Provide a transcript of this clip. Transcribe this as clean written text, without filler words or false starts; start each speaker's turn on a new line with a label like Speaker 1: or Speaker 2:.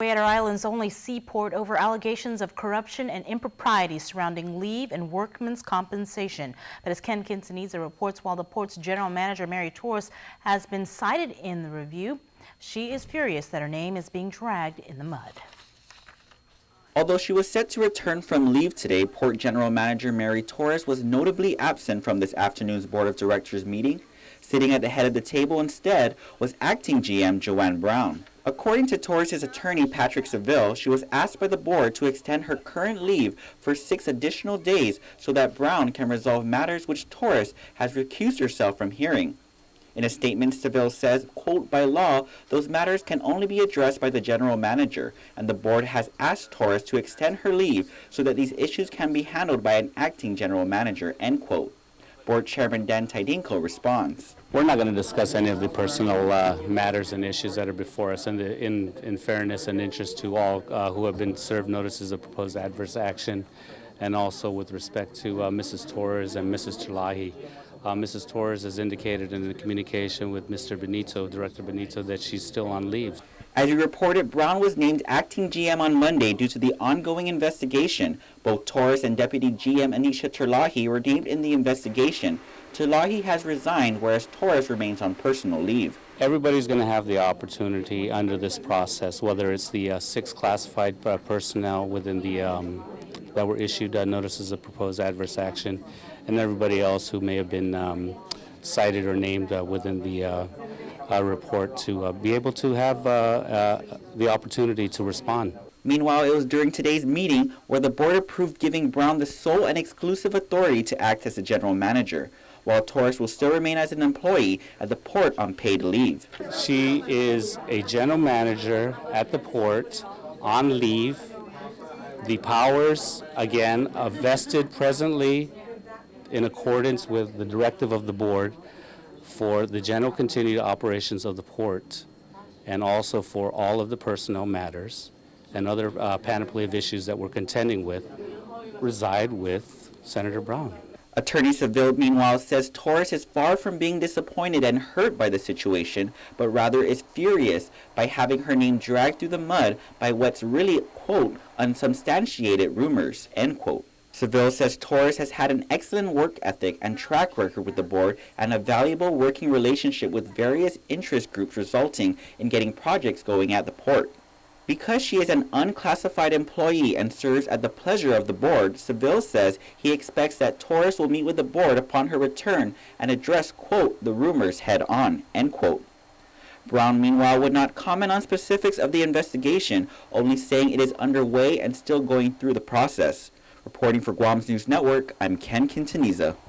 Speaker 1: at our island's only seaport over allegations of corruption and impropriety surrounding leave and workmen's compensation. But as Ken Quintanilla reports, while the port's general manager, Mary Torres, has been cited in the review, she is furious that her name is being dragged in the mud.
Speaker 2: Although she was set to return from leave today, Port General Manager Mary Torres was notably absent from this afternoon's Board of Directors meeting. Sitting at the head of the table instead was acting GM Joanne Brown. According to Torres' attorney Patrick Seville, she was asked by the board to extend her current leave for 6 additional days so that Brown can resolve matters which Torres has recused herself from hearing. In a statement, Seville says, quote, by law, those matters can only be addressed by the general manager, and the board has asked Torres to extend her leave so that these issues can be handled by an acting general manager, end quote. Board Chairman Dan Tidinko responds.
Speaker 3: We're not going to discuss any of the personal matters and issues that are before us. In fairness and interest to all who have been served notices of proposed adverse action, and also with respect to Mrs. Torres and Mrs. Terlahi. Mrs. Torres has indicated in the communication with Mr. Benito, Director Benito, that she's still on leave.
Speaker 2: As we reported, Brown was named acting GM on Monday due to the ongoing investigation. Both Torres and Deputy GM Anisha Terlahi were named in the investigation. Terlahi has resigned, whereas Torres remains on personal leave.
Speaker 3: Everybody's going to have the opportunity under this process, whether it's the 6 classified personnel within the that were issued notices of proposed adverse action, and everybody else who may have been cited or named within the report to be able to have the opportunity to respond.
Speaker 2: Meanwhile, it was during today's meeting where the board approved giving Brown the sole and exclusive authority to act as the general manager, while Torres will still remain as an employee at the port on paid leave.
Speaker 3: She is a general manager at the port on leave. The powers, again, are vested presently in accordance with the directive of the board for the general continued operations of the port, and also for all of the personnel matters and other panoply of issues that we're contending with, reside with Senator Brown.
Speaker 2: Attorney Seville, meanwhile, says Torres is far from being disappointed and hurt by the situation, but rather is furious by having her name dragged through the mud by what's really, quote, unsubstantiated rumors, end quote. Seville says Torres has had an excellent work ethic and track record with the board and a valuable working relationship with various interest groups, resulting in getting projects going at the port. Because she is an unclassified employee and serves at the pleasure of the board, Seville says he expects that Torres will meet with the board upon her return and address, quote, the rumors head on, end quote. Brown, meanwhile, would not comment on specifics of the investigation, only saying it is underway and still going through the process. Reporting for Guam's News Network, I'm Ken Quintanilla.